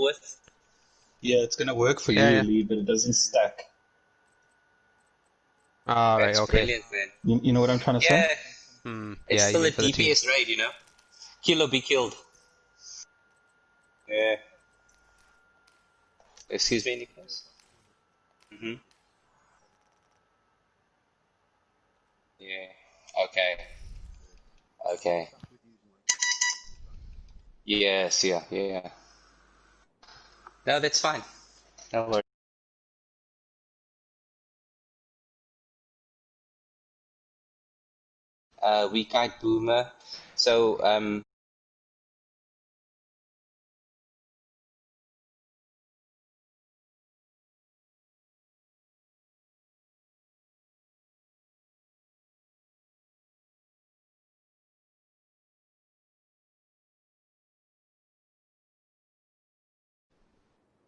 with. Yeah, it's gonna work for you, Lee, but it doesn't stack. Ah, right, That's okay. brilliant, man. You know what I'm trying to say? It's Yeah, still a even for the team. DPS raid, you know? Kill or be killed. Yeah. Excuse me, Nicholas? Yeah. Okay. Okay. Yes, yeah. No, that's fine. No worries. Weak-eyed boomer. So,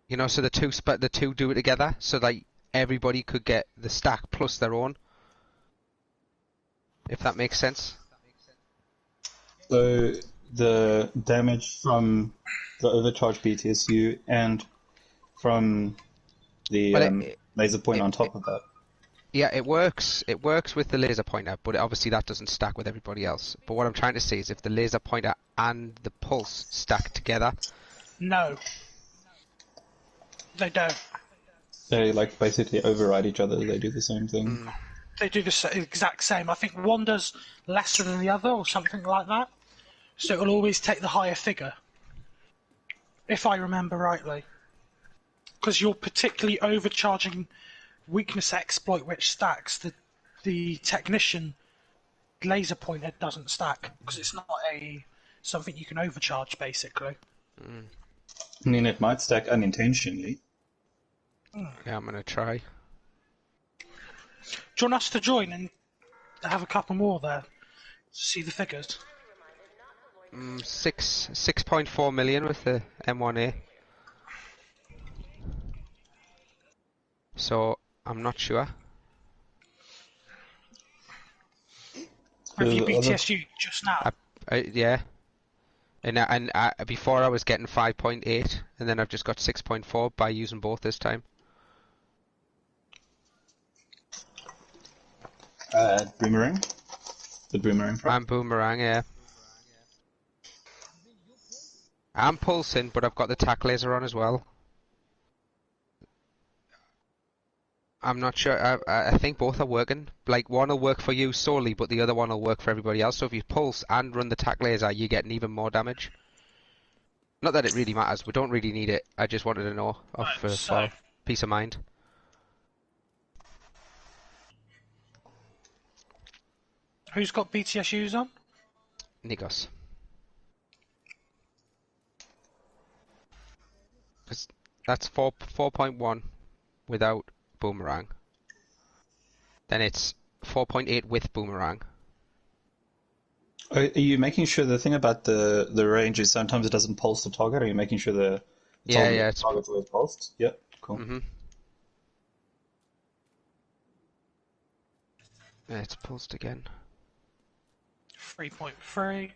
You know, so the two do it together, so like everybody could get the stack plus their own, if that makes sense. So the damage from the overcharge BTSU and from the Well, laser point it, on it top of that. yeah, it works. It works with the laser pointer, but obviously that doesn't stack with everybody else. But what I'm trying to say is, if the laser pointer and the pulse stack together, No, they don't. They like basically override each other. They do the same thing. They do the exact same. I think one does lesser than the other, or something like that. So it will always take the higher figure, if I remember rightly. Because you're particularly overcharging weakness exploit, which stacks. The technician laser pointer doesn't stack because it's not something you can overcharge, basically. I mean, it might stack unintentionally. yeah, I'm gonna try. Do you want us to join and have a couple more there to see the figures? 6.4 million with the M1A. So I'm not sure. Have you The other- BTSU just now? Yeah. And before I was getting 5.8, and then I've just got 6.4 by using both this time. Boomerang. The boomerang prop. And boomerang, yeah. I'm pulsing, but I've got the tack laser on as well. I'm not sure. I think both are working. Like, one will work for you solely, but the other one will work for everybody else. So if you pulse and run the tack laser, you're getting even more damage. Not that it really matters. We don't really need it. I just wanted to know for peace of mind. Who's got BTSUs on? Nikos. That's 4.1 without boomerang. Then it's 4.8 with boomerang. Are you making sure the thing about the range is sometimes it doesn't pulse the target? Are you making sure the It's target's always pulsed? Yep, cool. Yeah, it's pulsed again. 3.3.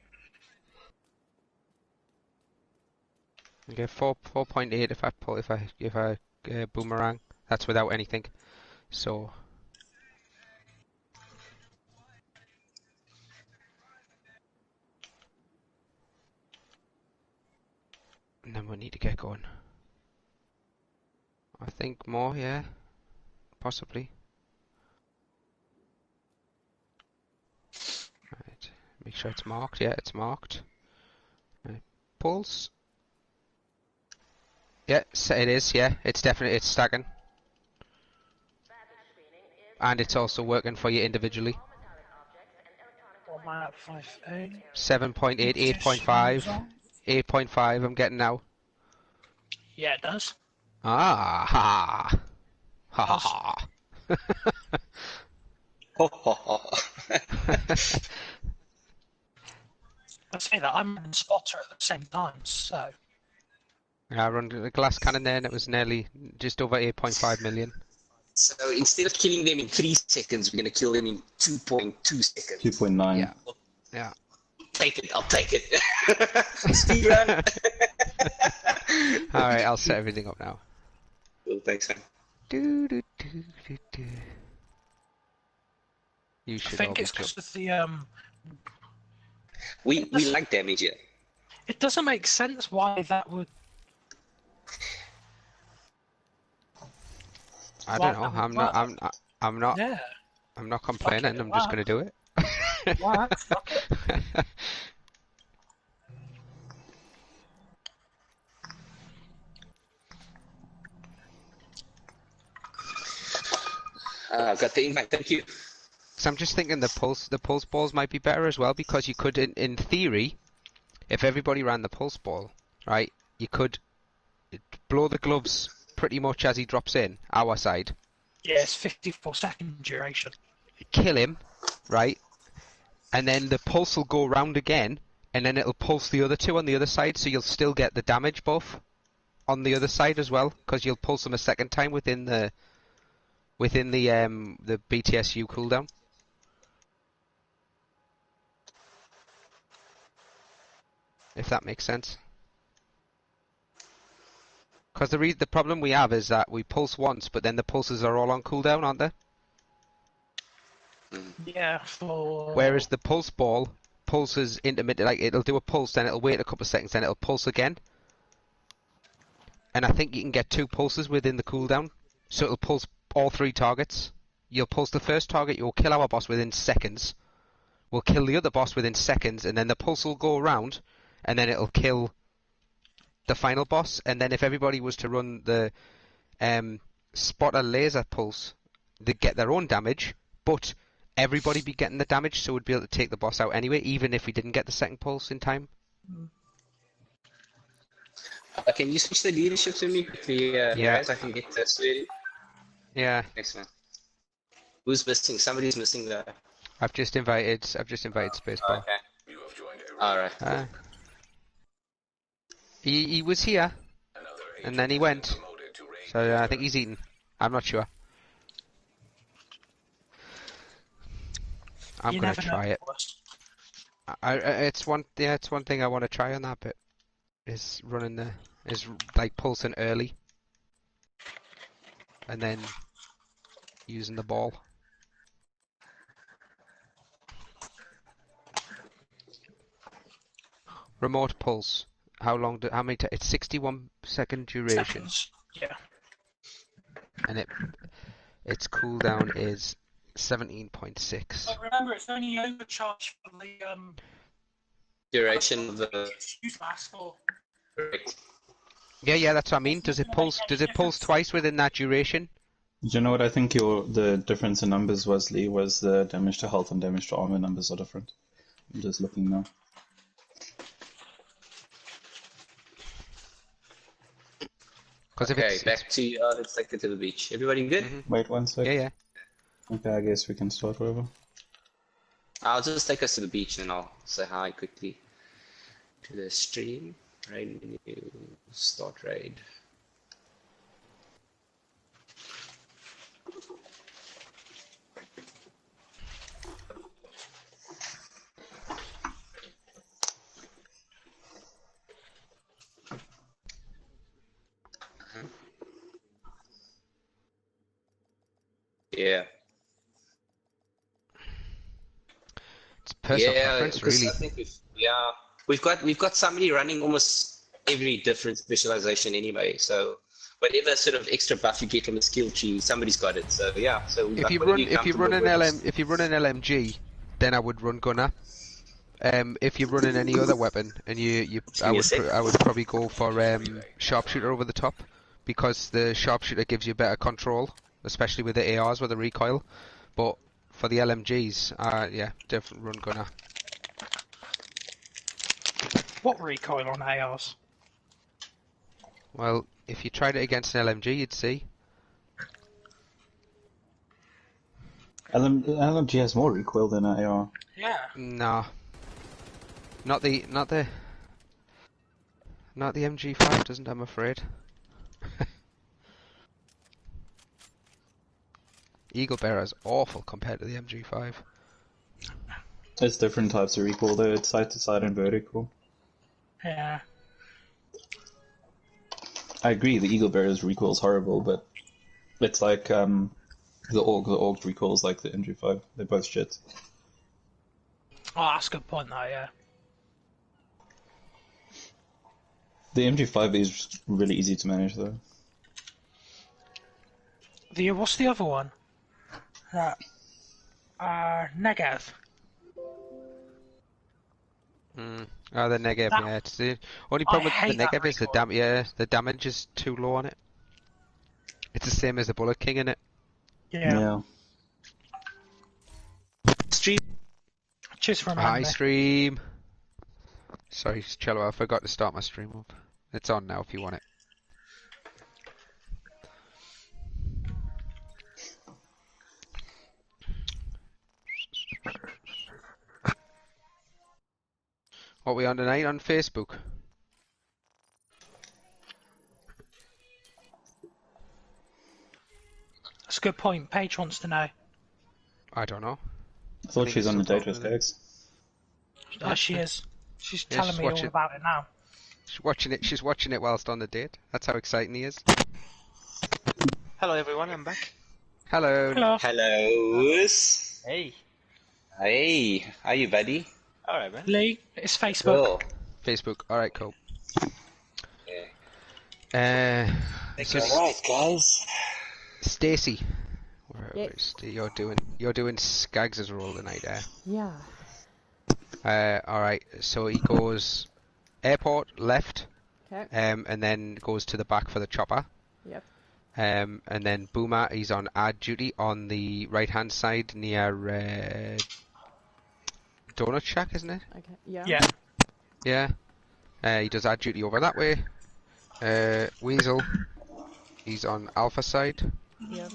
Okay, 4.8 if I boomerang. That's without anything. So and then we need to get going. I think more, yeah, possibly. Right, make sure it's marked. Yeah, it's marked. Right. Pulse. Yeah, it is. Yeah, it's stacking, and it's also working for you individually. What am I at? 5.8. 7.8, 8.5, 8.5. I'm getting now. Yeah, it does. Ah, ha, ha, ha, ha. I say that I'm in spotter at the same time, so. I run the glass cannon there, and it was nearly just over 8.5 million. So instead of killing them in 3 seconds, we're going to kill them in 2.2 seconds. 2.9. Yeah. Yeah. I'll take it. Speed run. Alright, I'll set everything up now. Cool, thanks, man. Do, do, do, do, do. You I should all think be it's because jump. of the We like damage here. It doesn't make sense why that would. I why don't know. that would I'm not. work. I'm not. Yeah. I'm not Fuck it, complaining. it I'm just gonna works. do it. Works, fuck it. I've got the invite, thank you. So I'm just thinking the pulse balls might be better as well, because you could, in theory, if everybody ran the pulse ball, right, you could blow the gloves pretty much as he drops in, our side, Yeah, it's 54-second duration. kill him, right, and then the pulse will go round again, and then it'll pulse the other two on the other side, so you'll still get the damage buff on the other side as well, because you'll pulse them a second time within the BTSU cooldown. If that makes sense. Because the problem we have is that we pulse once, but then the pulses are all on cooldown, aren't they? Yeah, for. Whereas the pulse ball pulses intermittent, like it'll do a pulse, then it'll wait a couple of seconds, then it'll pulse again. And I think you can get 2 pulses within the cooldown, so it'll pulse all 3 targets. You'll pulse the first target, you'll kill our boss within seconds. We'll kill the other boss within seconds, and then the pulse will go around, and then it'll kill the final boss. And then if everybody was to run the spotter laser pulse, they'd get their own damage, but everybody be getting the damage, so we'd be able to take the boss out anyway, even if we didn't get the second pulse in time. Can you switch the leadership to me quickly, guys? I can get this ready. Yeah. Thanks, man. Who's missing? Somebody's missing the... I've just invited Spacebar. Okay. Alright. He was here, and then he went. So I think he's eaten. I'm not sure. I'm You gonna never know, try it. boss. It's one thing I want to try on that bit is like pulsing early, and then using the ball. Remote pulse. How many? It's 61-second duration, Seconds. Yeah. and its cooldown is 17.6. But remember, it's only overcharged for the Duration of the... use mask or. Correct. Yeah, that's what I mean. Does it pulse? Does it pulse twice within that duration? You know what I think the difference in numbers was, Lee, was the damage to health and damage to armor numbers are different. I'm just looking now. Okay, back to let's take it to the beach. Everybody good? Wait one sec. Yeah. Okay, I guess we can start wherever. I'll just take us to the beach and I'll say hi quickly to the stream. Raid menu, start raid. Yeah. It's personal preference, because really. I think we've got somebody running almost every different specialization anyway. So whatever sort of extra buff you get from the skill tree, somebody's got it. So yeah. So If you run an LMG, then I would run gunner. If you're running any other weapon, and I would probably go for sharpshooter over the top, because the sharpshooter gives you better control, especially with the ARs with the recoil. But for the LMGs, yeah, different run gunner. What recoil on ARs? Well, if you tried it against an LMG, you'd see. LMG has more recoil than AR. Yeah. No. Not the MG5 doesn't, I'm afraid. Eagle Bearer is awful compared to the MG5. It's different types of recoil though, it's side to side and vertical. Yeah. I agree. The Eagle Bear's recoil is horrible, but it's like the Org recoil is like the MG5. They're both shit. Oh, that's a good point, though. Yeah. The MG5 is really easy to manage, though. What's the other one? Negev. Oh, the Negev, yeah. It's the only problem with the Negev is the damage is too low on it. It's the same as the Bullet King, innit? Yeah. Stream. Cheers for Hi, reminding me. stream. Sorry, Cello, I forgot to start my stream up. It's on now if you want it. What are we on tonight on Facebook? That's a good point. Paige wants to know. I don't know. I thought think she was it's on a still date with talking, Gags. Oh, she is. She's Yeah, telling she's me all watching. about it now. She's watching it whilst on the date. That's how exciting he is. Hello everyone, I'm back. Hello. Hello. Hello. Hey. Hey, how you, buddy? Alright, man. Lee, it's Facebook. Cool. Facebook. Alright, cool. Yeah. So Alright, guys. Stacy, Yeah. you're doing Skaggs' role tonight, Yeah. Alright, so he goes airport left, Okay. and then goes to the back for the chopper. Yep. And then Boomer, he's on ad duty on the right hand side near Donut Shack, isn't it? Okay. Yeah. Yeah. Yeah. He does ad duty over that way. Weasel, he's on Alpha side. Yep.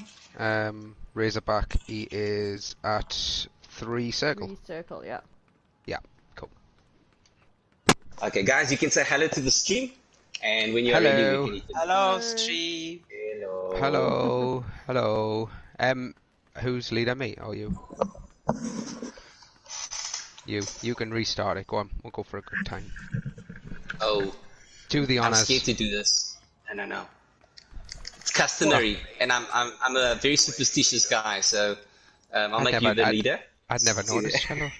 Razorback, he is at 3 Circle. 3 circle. Yeah. Yeah, cool. Okay, guys, you can say hello to the stream, and when you're Hello. ready, we can. Hello, stream. Hello. Hello. Who's leader, me or you? You can restart it. Go on, we'll go for a good time. Oh, Do the I'm honors. scared to do this. No. It's customary, and I'm a very superstitious guy, so I'll make you the leader. I'd never noticed. Hello.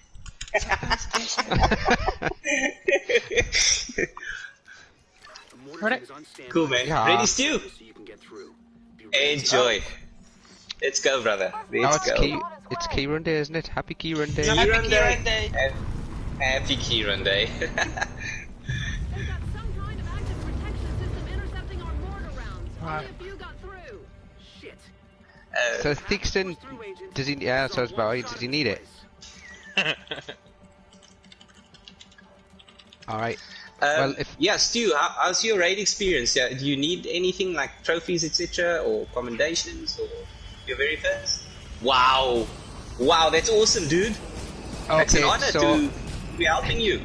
Ready? Cool, man. Yeah. Ready, Stu? Enjoy. Let's go, brother. Let's go. It's Keyrun Day, isn't it? Happy Keyrun Day. Happy Keyrun Keyrun Day. Happy Keyrun Day. They've got some kind of active protection system intercepting our mortar rounds. Right. Only a few got through. Shit. So Thixton, does he? Yeah, so it's about. Does he need it? All right. Well, if Yeah, Stu, how's your raid experience? Yeah, do you need anything like trophies, etc., or commendations, or your very first? Wow, that's awesome, dude. It's an honor to be helping you.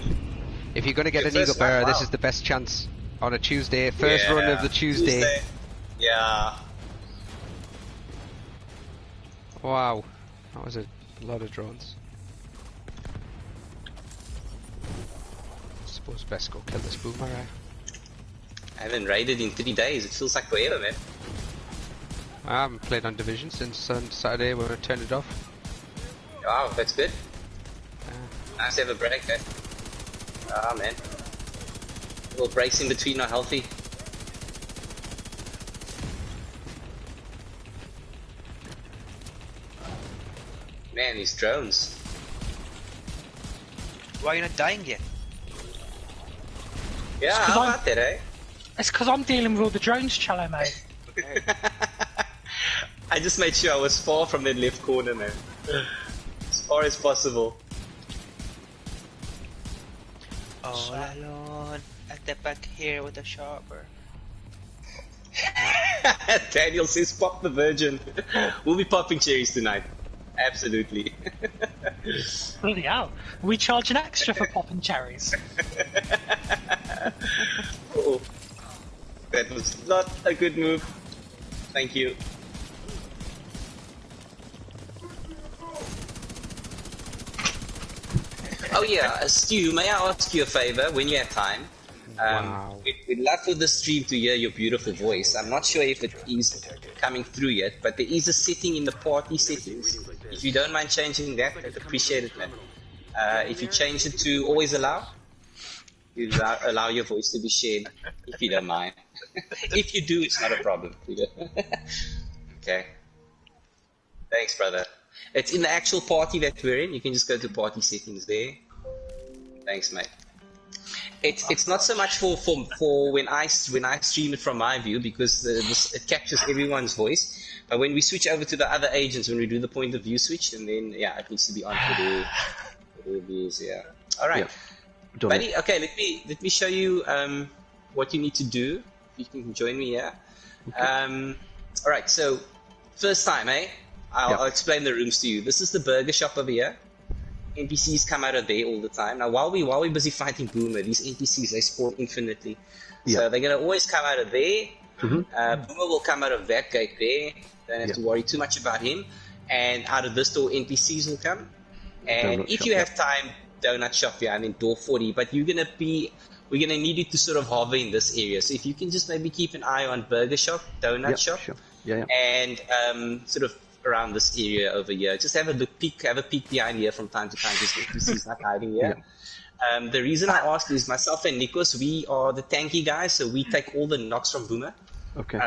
if you're gonna get Your an Eagle first Bearer, one, this wow. is the best chance on a Tuesday. First Yeah, run of the Tuesday. Yeah. Wow, that was a lot of drones. Suppose best go kill this boomer. I haven't raided in 3 days. It feels like forever, man. I haven't played on Division since on Saturday when I turned it off. Wow, that's good. Nice to have a break, eh? Ah, man. Little breaks in between are healthy. Man, these drones. Why are you not dying yet? Yeah, 'cause how I'm- about that, eh? It's because I'm dealing with all the drones, Cello, mate. I just made sure I was far from that left corner, man. As far as possible. All alone at the back here with a sharper. Daniel says pop the virgin. We'll be popping cherries tonight. Absolutely. Bloody hell. We charge an extra for popping cherries. Oh, that was not a good move. Thank you. Oh yeah, Stu, may I ask you a favor when you have time? Wow. we'd love for the stream to hear your beautiful voice. I'm not sure if it is coming through yet, but there is a setting in the party settings. If you don't mind changing that, I'd appreciate it, man. If you change it to always allow, you allow your voice to be shared, if you don't mind. If you do, it's not a problem. Okay. Thanks, brother. It's in the actual party that we're in. You can just go to party settings there. Thanks, mate. It's not so much for when I stream it from my view, because it captures everyone's voice. But when we switch over to the other agents, when we do the point of view switch, and then it needs to be on for their views. Yeah. All right, buddy. Okay, let me show you what you need to do. If you can join me here. Okay. All right. So first time, I'll explain the rooms to you. This is the burger shop over here. NPCs come out of there all the time. Now, while we're busy fighting Boomer, these NPCs, they spawn infinitely. So they're going to always come out of there. Boomer will come out of that gate there. Don't have to worry too much about him. And out of this door, NPCs will come. And if you have time, Donut Shop, I mean door 40. But we're going to need you to sort of hover in this area. So if you can just maybe keep an eye on Burger Shop, Donut Shop, and sort of around this area over here. Just have a peek behind here from time to time, just NPCs not hiding here. The reason I asked is myself and Nikos, we are the tanky guys, so we take all the knocks from Boomer. Okay.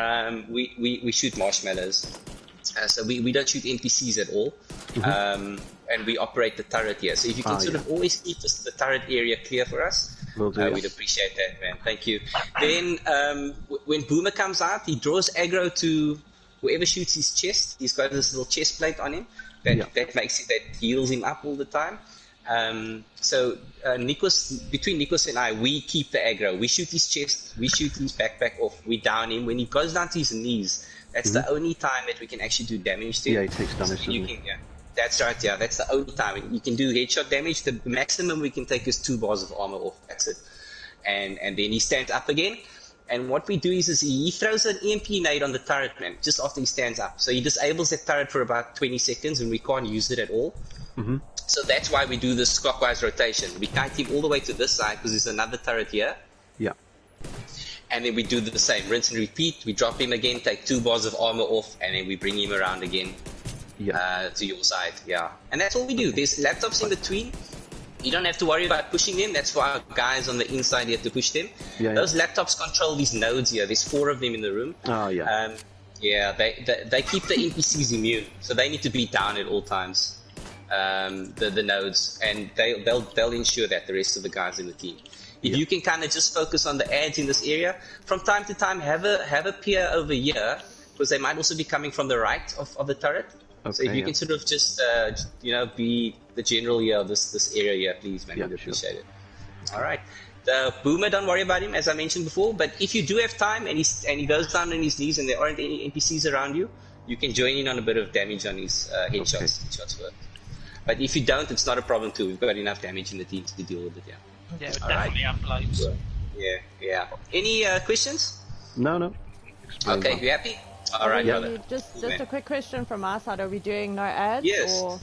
We shoot marshmallows. So we don't shoot NPCs at all. And we operate the turret here. So if you can sort of always keep the turret area clear for us, we'd appreciate that, man. Thank you. Then when Boomer comes out, he draws aggro to whoever shoots his chest. He's got this little chest plate on him that heals him up all the time. So between Nikos and I, we keep the aggro. We shoot his chest, we shoot his backpack off, we down him. When he goes down to his knees, that's the only time that we can actually do damage to him. Yeah, he takes damage. That's right, that's the only time. You can do headshot damage. The maximum we can take is 2 bars of armor off. That's it. And then he stands up again. And what we do is he throws an EMP nade on the turret, man, just after he stands up. So he disables that turret for about 20 seconds and we can't use it at all. So that's why we do this clockwise rotation. We kite him all the way to this side because there's another turret here. Yeah. And then we do the same, rinse and repeat. We drop him again, take 2 bars of armor off, and then we bring him around again to your side. And that's all we do. There's laptops in between. You don't have to worry about pushing them. That's for our guys on the inside. You have to push them. Those laptops control these nodes here. There's 4 of them in the room. They keep the NPCs immune, so they need to be down at all times. The nodes, and they'll ensure that the rest of the guys in the team. If you can kind of just focus on the ads in this area, from time to time have a peer over here, because they might also be coming from the right of the turret. So if you can sort of just be the general here of this area here, please, man, we'd appreciate it. All right. The Boomer, don't worry about him, as I mentioned before. But if you do have time and he goes down on his knees and there aren't any NPCs around you, you can join in on a bit of damage on his headshots. Headshots work. But if you don't, it's not a problem too. We've got enough damage in the team to deal with it. Yeah, it definitely uploads. Yeah. Any questions? No. Okay, you happy? All right, brother. Just a quick question from our side. Are we doing no ads? Yes. Or?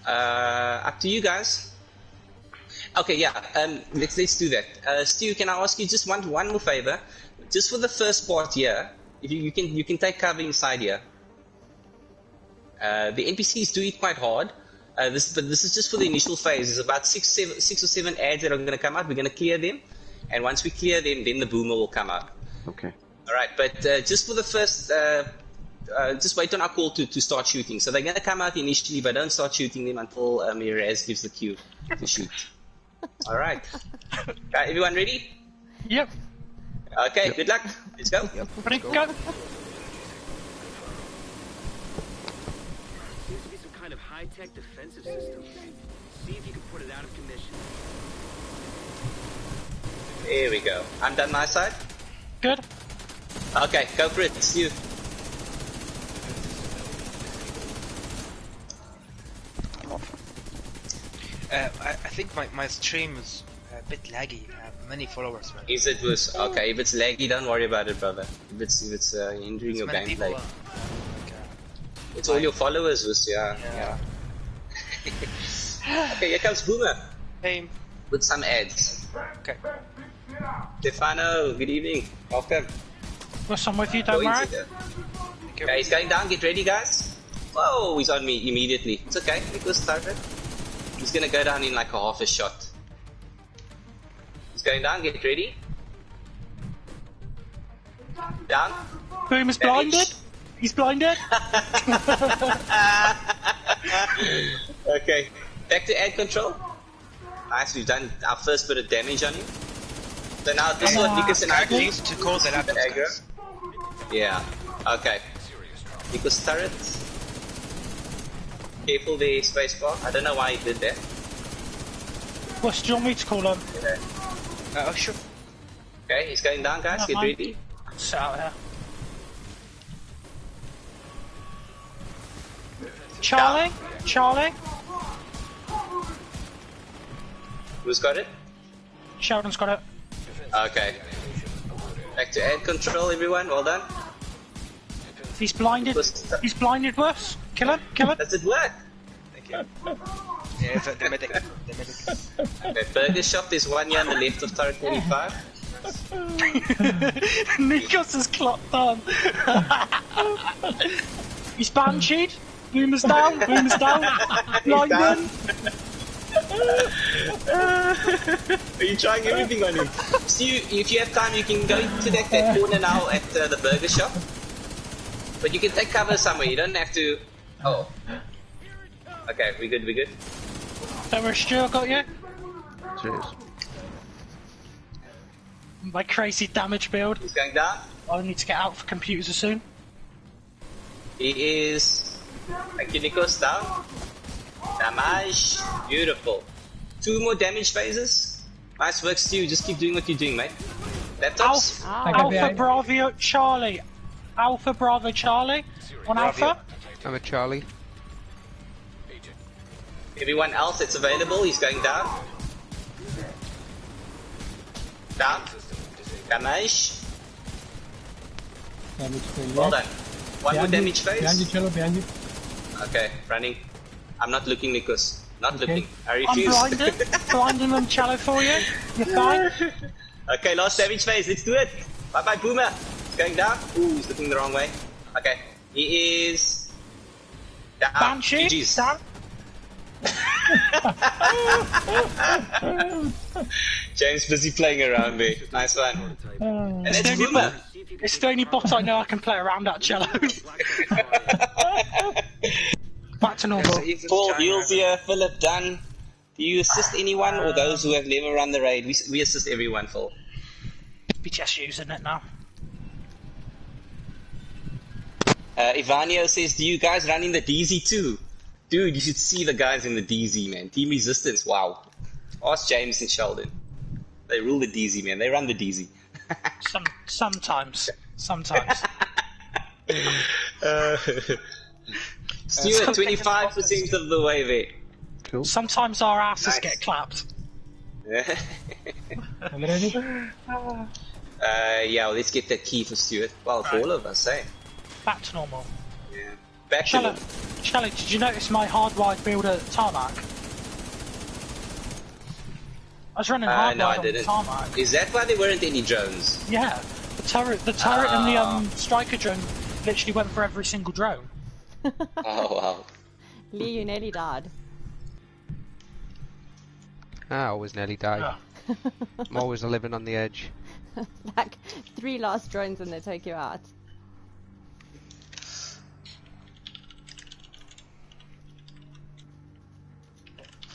Up to you guys. Okay, let's do that. Stu, can I ask you just one more favor? Just for the first part here, if you can take cover inside here. The NPCs do it quite hard. But this is just for the initial phase. There's about 6 or 7 ads that are going to come out. We're going to clear them, and once we clear them, then the Boomer will come out. Okay. All right, but just for the first, just wait on our call to start shooting. So they're going to come out initially, but don't start shooting them until Miraz gives the cue to shoot. All right. Everyone ready? Yep. Okay, good luck. Let's go. Ready, go. Seems to be some kind of high-tech defensive system. See if you can put it out of commission. There we go. I'm done my side. Good. Okay, go for it. It's you. I think my stream is a bit laggy. I have many followers, man. If it's laggy, don't worry about it, brother. If it's hindering your gameplay. It's all your followers, yeah. Okay, here comes Boomer. Hey. With some ads. Okay. Stefano, good evening. Welcome. Russ, I'm with you, don't worry. Okay, he's going down. Get ready, guys. Whoa, he's on me immediately. It's okay. Nicholas started. He's gonna go down in like a half a shot. He's going down. Get ready. Down. Boom is blinded. He's blinded. Okay, back to ad control. Nice, we've done our first bit of damage on him. So now this is what Nicholas and I do. Please to call the laptop, guys. Yeah, okay. Nicholas turret. Careful there, spacebar. I don't know why he did that. Russ, do you want me to call him? Oh, sure. Okay, he's going down, guys. Get ready. Sit out here. Charlie? Charlie? Who's got it? Sheldon's got it. Okay. Back to ad control, everyone. Well done. He's blinded. He's blinded, Russ. Kill him. Kill him. Does it work? Thank you. Yeah, it's the medic. The medic. Okay, burger shop. There's one here on the left of turret 25. Nikos is clocked on. He's bansheed. Boom is down. Boom is down. Blinded. Are you trying everything on him? Stu, if you have time, you can go to that corner now at the burger shop. But you can take cover somewhere. You don't have to. Oh. Okay, we good. We good. Don't worry, Stu, I got you. Cheers. My crazy damage build. He's going down. I need to get out for computers soon. He is. Thank you, Nikos. Down. Damage. Beautiful. 2 more damage phases. Nice work, Stu. Just keep doing what you're doing, mate. Laptops. Alpha Bravo Charlie. Alpha Bravo Charlie. On Alpha. I'm a Charlie. Everyone else that's available, he's going down. Down. Damage. Well done. One more damage phase. Behind you, Cello, behind you. Okay, running. I'm not looking, Nikos. Not looking. I refuse. I'm blinded. Blinding them cello for you. You're fine. Okay, last damage phase. Let's do it. Bye bye, Boomer. He's going down. Ooh, he's looking the wrong way. Okay, he is down. Banshee. GG's. Down. James busy playing around there. Nice one. And that's Boomer. It's the only bot I know I can play around at cello. Back to normal. Paul, Jules here, Philip, done. Do you assist anyone or those who have never run the raid? We assist everyone, Phil. Be just using it now. Ivanio says, do you guys run in the DZ too? Dude, you should see the guys in the DZ, man. Team Resistance, wow. Ask James and Sheldon. They rule the DZ, man. They run the DZ. Sometimes. Stuart, 25% of the way there. Cool. Sometimes our asses get clapped. I'm ready. Yeah, well, let's get that key for Stuart. Well, for all of us, eh? Back to normal. Yeah. Back to normal. Shelley, did you notice my hardwired build at tarmac? I was running hardwired no, I on didn't. tarmac. Is that why there weren't any drones? Yeah, the turret and the striker drone literally went for every single drone. Oh wow. Lee, you nearly died. I always nearly die. I'm always living on the edge. Like 3 last drones and they take you out.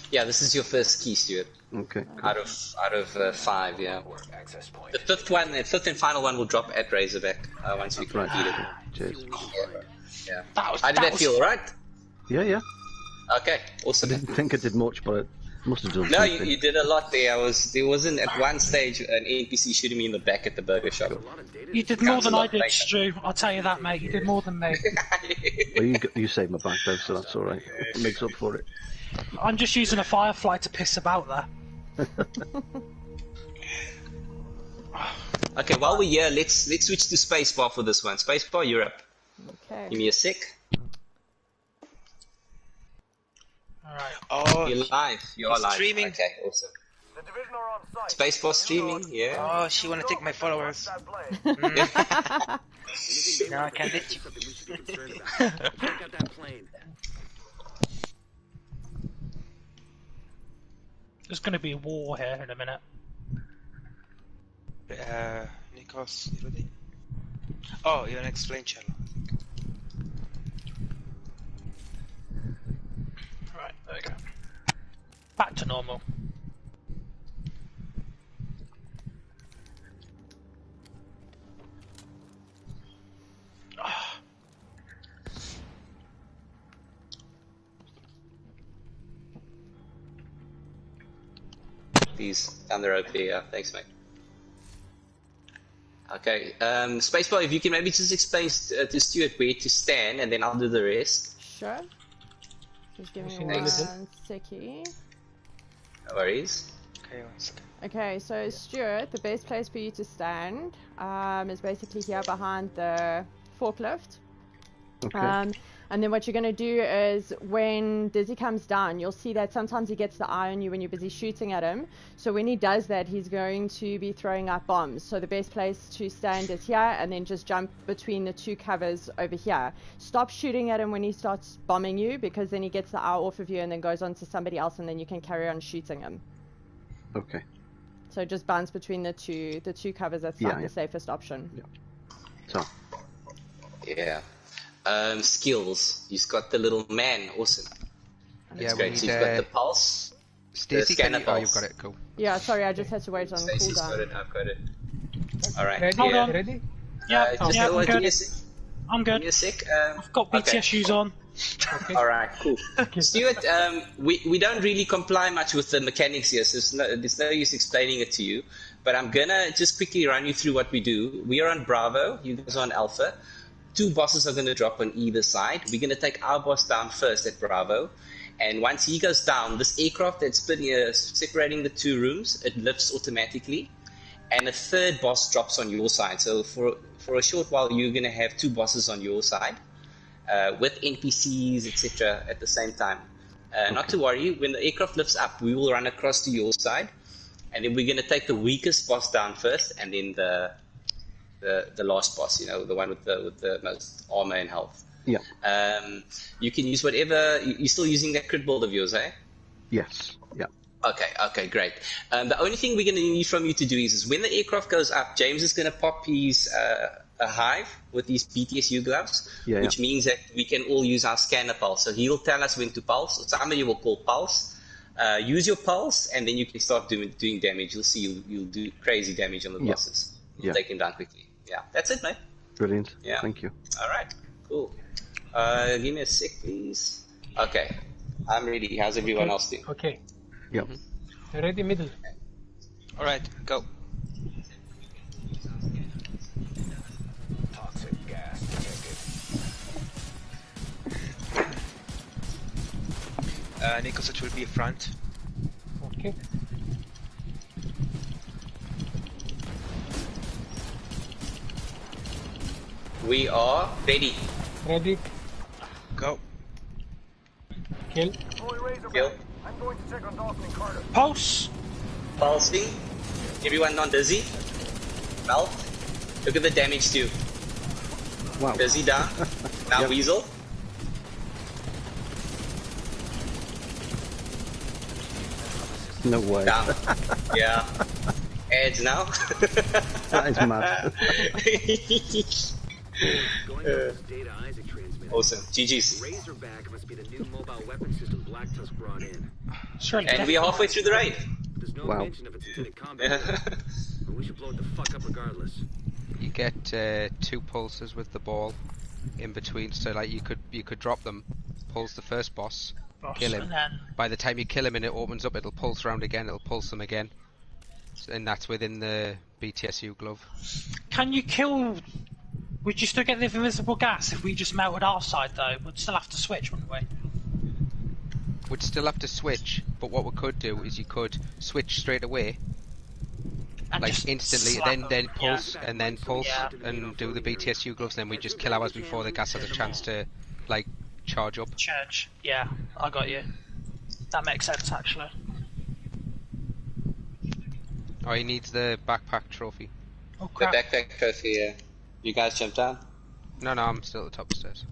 Yeah, this is your first key, Stuart. Okay. Out of 5, yeah. The fifth and final one will drop at Razorback once we complete it. Cheers. Yeah. How did that feel, right? Yeah. Okay, awesome. I didn't think I did much, but I must have done No, something. you did a lot there. There wasn't at one stage an NPC shooting me in the back at the burger shop. You did more than I did, Stu. I'll tell you that, mate. You did more than me. Well, you saved my back though, so that's alright. It makes up for it. I'm just using a Firefly to piss about there. Okay, while we're here, let's switch to spacebar for this one. Spacebar, you're up. Okay. Give me a sec. Alright. Oh, You're live. You are live. streaming. Okay, awesome. Space Boss streaming, yeah. Oh, she wanna take my followers. Anything they No, I want can't from let you. something we should be concerned about. Check out that plane. There's going to be a war here in a minute. Nikos, you ready? Oh, you're an explain channel. Right, there we go. Back to normal. These down the road there. Thanks, mate. Okay, Spacebar, if you can maybe just explain to Stuart where to stand, and then I'll do the rest. Sure. Just give me Machine one Davidson. seckie. No worries. Okay, 1 second. Okay, so Stuart, the best place for you to stand is basically here behind the forklift. Okay. And then what you're going to do is when Dizzy comes down, you'll see that sometimes he gets the eye on you when you're busy shooting at him. So when he does that, he's going to be throwing out bombs. So the best place to stand is here, and then just jump between the two covers over here. Stop shooting at him when he starts bombing you, because then he gets the eye off of you and then goes on to somebody else, and then you can carry on shooting him. Okay. So just bounce between the two covers. That's like the safest option. Yeah. So. Yeah. Skills. He's got the little man. Awesome. That's great. So you've got the pulse. Stacey, scanner oh, pulse. you've got it. Cool. Yeah, sorry, I just had to wait on Stacey's got cooldown. it. I've got it. All right. Ready? Hold on. Ready? Yeah, Just yeah, I'm give me good. a sec. I'm good. Give me a sec. I've got BTS shoes on. Okay. All right, cool. Stuart, we don't really comply much with the mechanics here, so there's no use explaining it to you. But I'm gonna just quickly run you through what we do. We are on Bravo. You guys are on Alpha. 2 bosses are going to drop on either side. We're going to take our boss down first at Bravo. And once he goes down, this aircraft that's separating the 2 rooms, it lifts automatically. And a 3rd boss drops on your side. So for a short while, you're going to have 2 bosses on your side with NPCs, etc. at the same time. Not to worry, when the aircraft lifts up, we will run across to your side. And then we're going to take the weakest boss down first, and then the last boss, you know, the one with the most armor and health. Yeah. You can use whatever. You're still using that crit build of yours, eh? Yes. Yeah. Okay, great. The only thing we're going to need from you to do is when the aircraft goes up, James is going to pop his a hive with these BTSU gloves, which means that we can all use our scanner pulse. So he'll tell us when to pulse. So somebody will call pulse. Use your pulse, and then you can start doing damage. You'll see you'll do crazy damage on the bosses. You'll take him down quickly. Yeah, that's it, mate. Brilliant. Yeah. Thank you. All right, cool. Give me a sec, please. Okay, I'm ready. How's everyone else doing? Okay. Yep. Ready, middle. All right, go. Toxic gas detected. Nikos, it will be front. Okay. We are ready. Ready. Go. Kill. Kill. Pulse. Pulsing. Everyone non-dizzy. Melt. Look at the damage too. Wow. Dizzy down. Now Weasel. No way. Down. Yeah. Edge now. That is mad. Going off this data Isaac transmitted. Awesome. GG's. Razorback must be the new mobile weapon system Black Tusk brought in. And we are halfway through the raid. There's no Wow. mention of its intended combat. But we should blow it the fuck up regardless. You get 2 pulses with the ball in between, so like you could drop them, pulse the first boss, kill him. And then By the time you kill him and it opens up, it'll pulse round again. It'll pulse them again, and that's within the BTSU glove. can you kill? Would you still get the invisible gas if we just melted our side though? We'd still have to switch, wouldn't we? We'd still have to switch, but what we could do is you could switch straight away, And like just instantly, slap then them, pulse and then pulse Yeah. and do the BTSU gloves. Then we just kill ours before the gas has a chance to like charge up. Church. Yeah, I got you. That makes sense actually. Oh, he needs the backpack trophy. Oh The crap. backpack trophy, yeah. You guys jumped down? No, I'm still at the top of the stairs.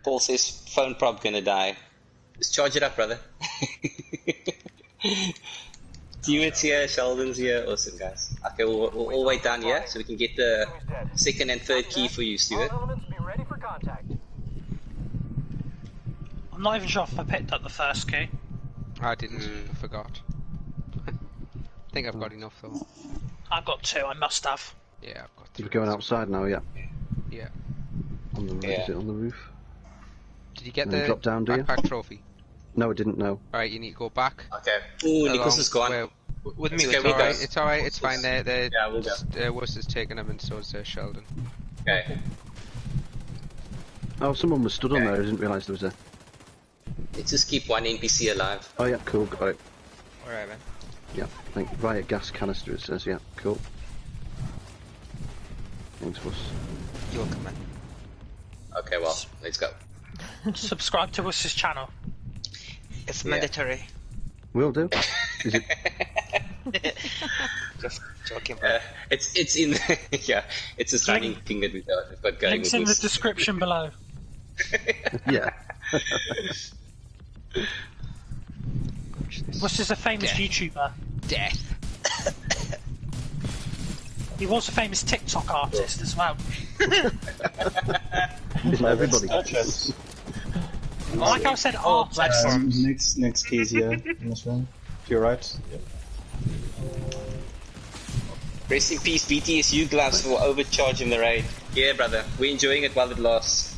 Paul says phone prob gonna die. Just charge it up, brother. Stewart's here, Sheldon's here. Awesome, guys. Okay, we'll all wait down here so we can get the second and third key for you, Stewart. I'm not even sure if I picked up the first key. I didn't. I forgot. I think I've got enough though. I've got 2, I must have. Yeah, I've got You're 3. going outside now, yeah. Yeah. On the roof, Yeah. is it on the roof? Did you get And you the drop down, do you? backpack trophy? No, I didn't know. Alright, you need to go back. Okay. Ooh, Nicholas along is gone. where- With me, It's with okay, me. we'll go. It's alright, it's fine. They're Yeah, we'll go. Wuss is taking them and so is Sheldon. Okay. Oh, someone was stood on there. I didn't realise there was a... Let's just keep one NPC alive. Oh yeah, cool, got it. Alright, man. Yeah, thank you. Via gas canister it says, yeah, cool. Thanks, Wuss. You're welcome, man. Okay, well, let's go. Subscribe to Wuss's channel. It's Yeah. mandatory. Will do. Is it... Just joking. It's in yeah, it's a running thing that we've got going Links with in the this. description below. Yeah. Wuss is a famous Death. YouTuber. Death. He was a famous TikTok artist as well. Everybody. Like I said, artist. platforms. Next keys here in this room. To your right. Yeah. Rest in peace, BTSU gloves for overcharging the raid. Yeah, brother, we're enjoying it while it lasts.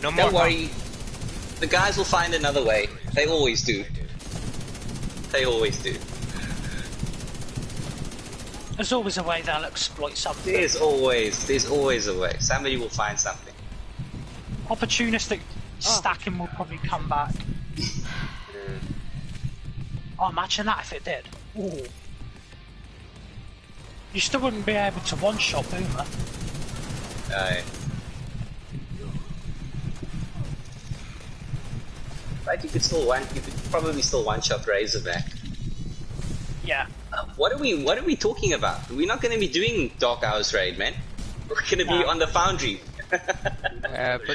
No more. Don't worry, the guys will find another way. They always do. They always do. There's always a way they'll exploit something. There's always a way. Somebody will find something. Opportunistic stacking will probably come back. Oh, imagine that if it did. Ooh. You still wouldn't be able to one-shot Boomer. But you could probably still one-shot Razorback. Yeah. What are we talking about? We're not going to be doing Dark Hours raid, man. We're going to be on the Foundry. But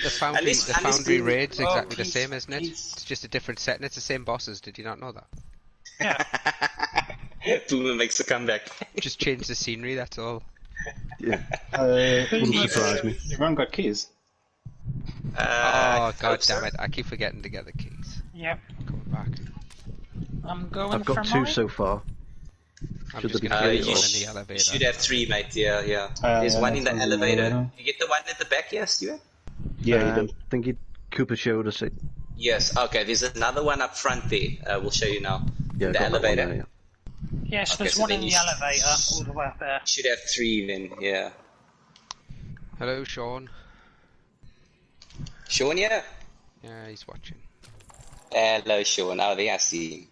the Foundry, Unless we- raid's exactly the please, same, isn't it? please. It's just a different set and it's the same bosses. Did you not know that? Yeah. Boomer makes a comeback. Just change the scenery, that's all. Yeah. Wouldn't surprise me. Everyone got keys. Oh god damn it! I keep forgetting to get the keys. Yep. Coming back. I'm going I've got for 2 mine. so far. I'm Should just there be gonna three get or- one in You the elevator. should have 3, mate. Yeah. There's yeah, one in the that's on the elevator. elevator. You get the one at the back, yeah, Stuart? Yeah, you I did. think Cooper showed us it. Yes. Okay. There's another one up front there. We'll show you now. Yeah, the got that one elevator. there, yeah. Yes, Okay, there's so one then in the you elevator, all the way up there. Should have 3 then. Yeah. Hello, Sean. Sean, yeah. Yeah, he's watching. Hello, Sean. Oh, there I see him.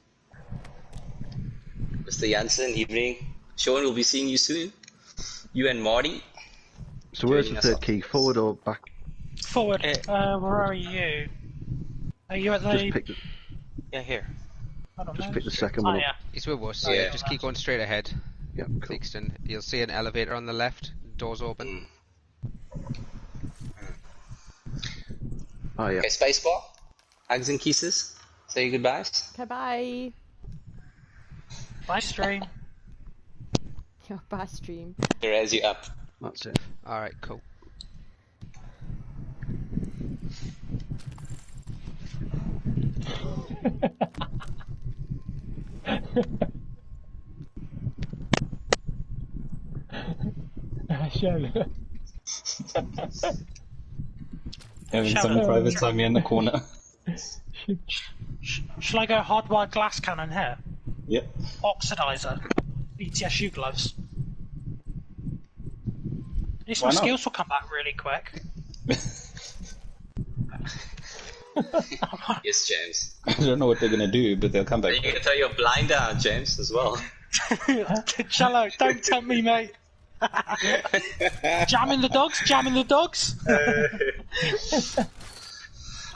Mr. Jansen, evening. Sean, we'll be seeing you soon. You and Marty. So where's the Joining us third up. key? Forward or back? Forward. Where are you? Are you at the? Just pick the, Yeah, here. I don't just know. pick the second Oh one yeah. up. He's with us. Yeah. Just keep going straight ahead. Yeah, cool. Thixton. You'll see an elevator on the left. Doors open. Oh yeah. Okay, spacebar. Hugs and kisses. Say your goodbyes. Okay, bye. Bye, stream. Your bye stream. Here as you up. That's it. All right, cool. Shall Having Shall some we- private time here in the corner. Shall I go hardwired glass cannon here? Yep. Oxidizer. BTSU gloves. These Why not? skills will come back really quick. Yes, James. I don't know what they're gonna do, but they'll come back. You can throw your blind out, James, as well. Cello, don't tempt me, mate. Jamming the dogs, jamming the dogs.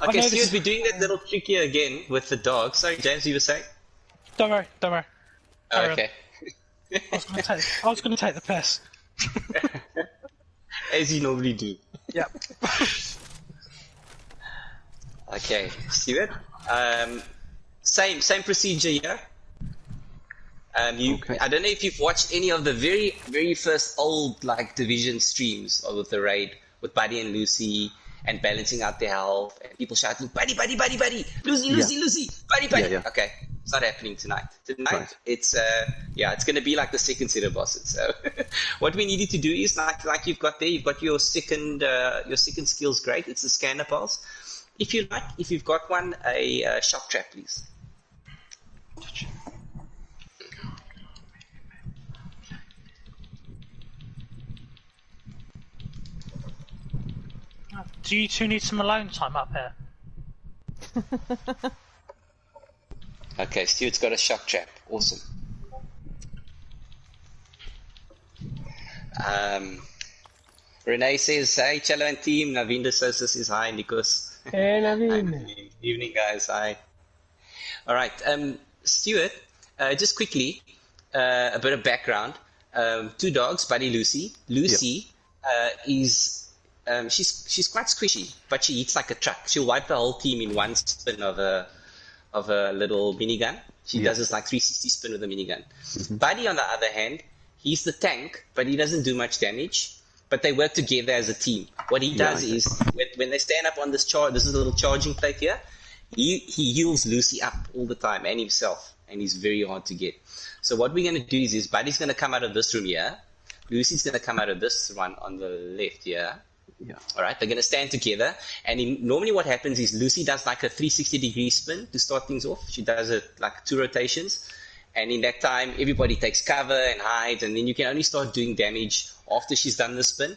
Okay, know Stuart, this- we're doing that little trick here again with the dog. Sorry, James, you were saying? Don't worry. Oh, Carry on. okay. I was gonna take the piss. As you normally do. Yep. Okay, Stuart. Same procedure here. Okay. I don't know if you've watched any of the very first old like division streams of the raid with Buddy and Lucy and balancing out their health and people shouting, Buddy, Lucy, Buddy. Yeah. Okay, it's not happening tonight. Tonight, Right. it's going to be like the second set of bosses. So what we needed to do is like you've got there, you've got your second skill's great. It's the scanner pulse. If you've got one, a shock trap, please. Do you two need some alone time up here? Okay, Stuart's got a shock trap. Awesome. Renee says, hey, Cello and team. Navinda says this is hi, Nikos. Hey, Hi, Naveen. evening, guys. Hi. All right, Stuart, just quickly, a bit of background. Two dogs, Buddy, Lucy. Lucy is she's quite squishy, but she eats like a truck. She'll wipe the whole team in one spin of a little minigun. She does this like 360 spin with a minigun. Buddy, on the other hand, he's the tank, but he doesn't do much damage. But they work together as a team. What he does is, when they stand up on this this is a little charging plate here, he heals Lucy up all the time and himself, and he's very hard to get. So what we're going to do is Buddy's going to come out of this room here, Lucy's going to come out of this one on the left here. Yeah. All right, they're going to stand together, and normally what happens is Lucy does like a 360-degree spin to start things off. She does it like 2 rotations, and in that time, everybody takes cover and hides, and then you can only start doing damage after she's done the spin.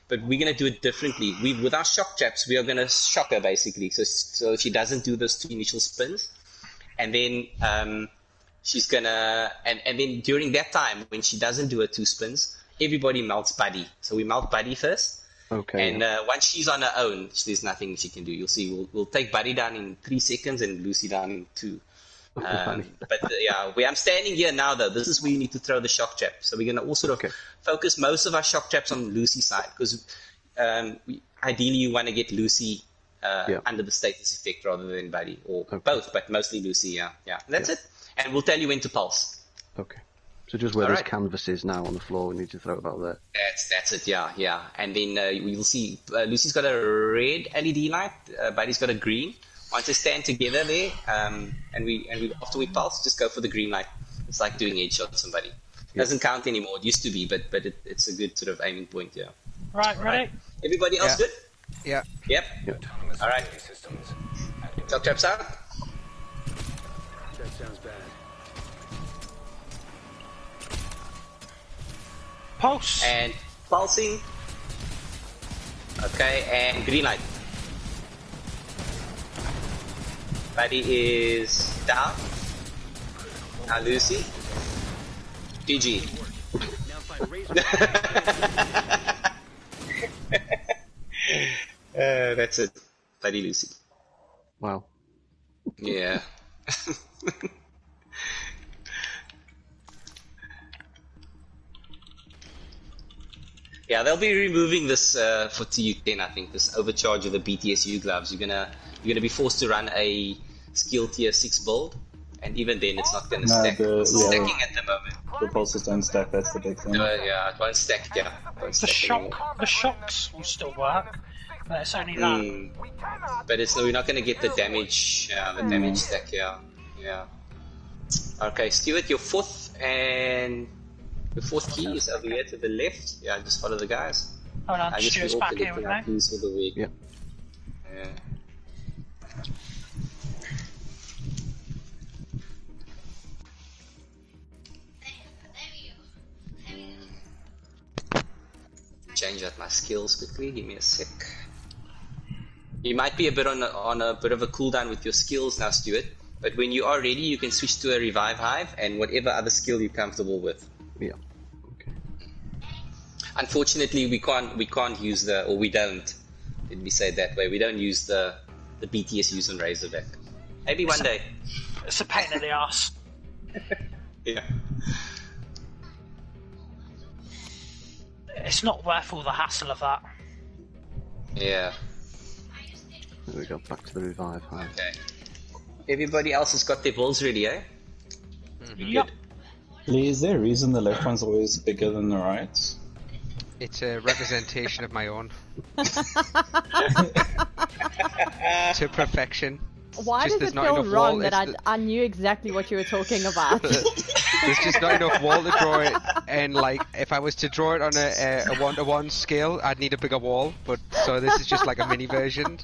But we're going to do it differently. With our shock traps, we are going to shock her basically, so she doesn't do those 2 initial spins, and then she's gonna, and then during that time when she doesn't do her 2 spins, everybody melts Buddy. So we melt Buddy first. Okay. And once she's on her own, there's nothing she can do. You'll see. We'll take Buddy down in 3 seconds and Lucy down in 2. But I'm standing here now though. This is where you need to throw the shock trap. So we're going to all sort of focus most of our shock traps on Lucy's side because ideally you want to get Lucy under the status effect rather than Buddy, or both, but mostly Lucy. Yeah. That's it. And we'll tell you when to pulse. Okay. So just where this canvas is now on the floor, we need to throw it about there. That's it, yeah. And then you'll see Lucy's got a red LED light, Buddy's got a green. Once they stand together there, and we after we pulse, just go for the green light. It's like doing headshots on somebody. It doesn't count anymore. It used to be, but it's a good sort of aiming point, yeah. Right, ready? Everybody else good? Yeah. Yep. All right. Shock traps out. That sounds bad. Pulse. And pulsing. Okay, and green light. Buddy is down. Now Lucy. GG. Now if I raise That's it. Buddy, Lucy. Wow. Yeah. Yeah, they'll be removing this for TU10. I think this overcharge of the BTSU gloves. You're gonna be forced to run a skill tier 6 build, and even then, it's not gonna stack. It's stacking at the moment. The pulses don't stack. That's the big thing. Yeah, it won't stack. Yeah, it won't stack anymore. The shocks will still work, but it's only that. But we're not gonna get the damage. The damage stack. Yeah. Okay, Stuart, your 4th and the 4th key is over here to the left. Yeah, just follow the guys. Hold on, just Stuart's all back here collecting with our me. keys for the week. Yep. Yeah. Change out my skills quickly. Give me a sec. You might be a bit on a bit of a cooldown with your skills now, Stuart. But when you are ready, you can switch to a revive hive and whatever other skill you're comfortable with. Yeah. Okay. Unfortunately, we can't use we don't. Let me say it that way. We don't use the the BTS use on Razorback. Maybe one day. It's a pain in the ass. Yeah. It's not worth all the hassle of that. Yeah. There we go, back to the revive. Hi. Okay. Everybody else has got their balls ready, eh? Yep. Lee, is there a reason the left one's always bigger than the right? It's a representation of my own. To perfection. Why Just does there's it not feel enough wrong wall, that it's I knew exactly what you were talking about? There's just not enough wall to draw it, and like if I was to draw it on a 1-to-1 scale, I'd need a bigger wall. But so this is just like a mini version.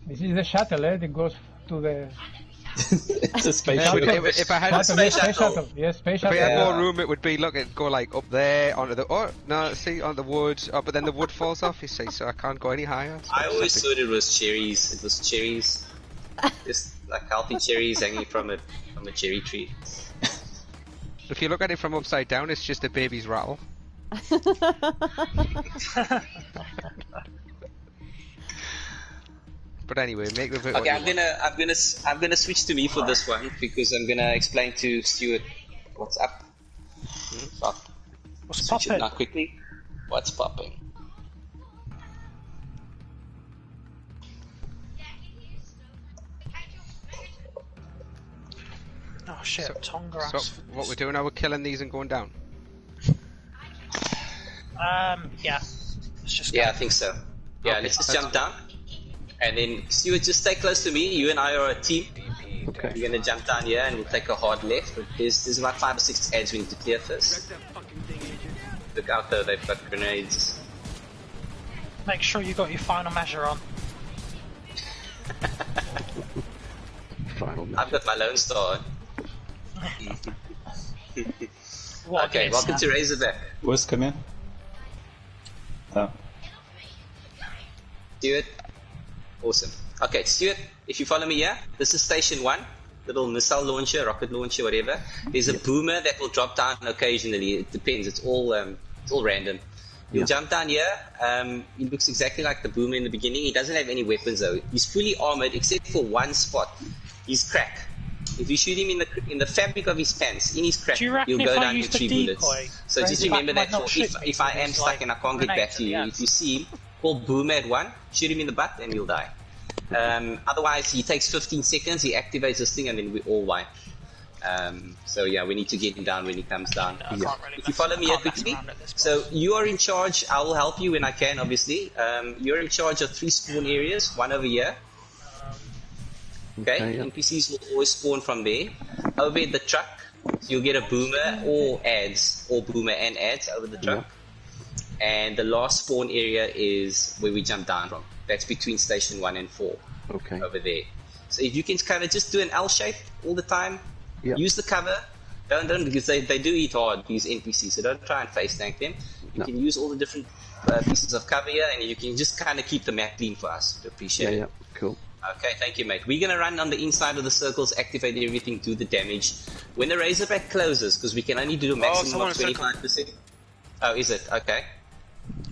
This is the shuttle, eh? That goes to the It's a space If shuttle. I had shuttle. Yes, space shuttle. Yes, space If shuttle. we had Yeah. more room, it would be look, it'd go like up there onto the see on the wood. Oh, but then the wood falls off. You see, so I can't go any higher. So I just always have to- thought it was cherries. It was cherries. Just like healthy cherries hanging from a cherry tree. If you look at it from upside down, it's just a baby's rattle. But anyway, make the bit. Okay, I'm gonna switch to me for this one because I'm gonna explain to Stuart what's up. So What's switch it popping? now quickly. What's popping? Oh shit, tongue grass. So what we're doing now, we're killing these and going down. Yeah. Let's just go. Yeah, I think so. Yeah, Okay, let's just that's jump down. And then Stuart, just stay close to me. You and I are a team. Okay. We're gonna jump down here and we'll take a hard left. But there's about 5 or 6 ads we need to clear first. Look out though, they've got grenades. Make sure you got your final measure on. Final I've got my Lone Star. What Okay, is welcome that? to Razorback. Wes, come here. Oh. Stuart. Awesome. Okay, Stuart, if you follow me here, this is station 1. Little missile launcher, rocket launcher, whatever. There's a boomer that will drop down occasionally. It depends. It's all random. You'll jump down here. He looks exactly like the boomer in the beginning. He doesn't have any weapons though. He's fully armored except for one spot. He's crack. If you shoot him in the fabric of his pants, in his crack, Do you reckon you'll if go I down use with the 3 decoy, bullets. So just Razorback remember might that not for shoot me if I am because, stuck like, and I can't get back grenades to at you, the if you see him, call boomer at 1, shoot him in the butt, and you'll die. Otherwise, he takes 15 seconds, he activates this thing, and then we all wipe. So yeah, we need to get him down when he comes down. I can't really If you follow me here quickly, so you are in charge. I will help you when I can, obviously. You're in charge of 3 spawn areas, 1 over here. Okay, yeah. NPCs will always spawn from there. Over at the truck, you'll get a boomer or ads, or boomer and ads over the truck. And the last spawn area is where we jump down from. That's between station 1 and 4. Okay. Over there. So if you can kind of just do an L shape all the time, Yeah. use the cover. Don't because they do eat hard, these NPCs, so don't try and face tank them. You No. can use all the different pieces of cover here, and you can just kind of keep the map clean for us. We appreciate it. Yeah, cool. Okay, thank you, mate. We're gonna run on the inside of the circles, activate everything, do the damage. When the Razorback closes, because we can only do a maximum someone of circle. 25%. Oh, is it? Okay.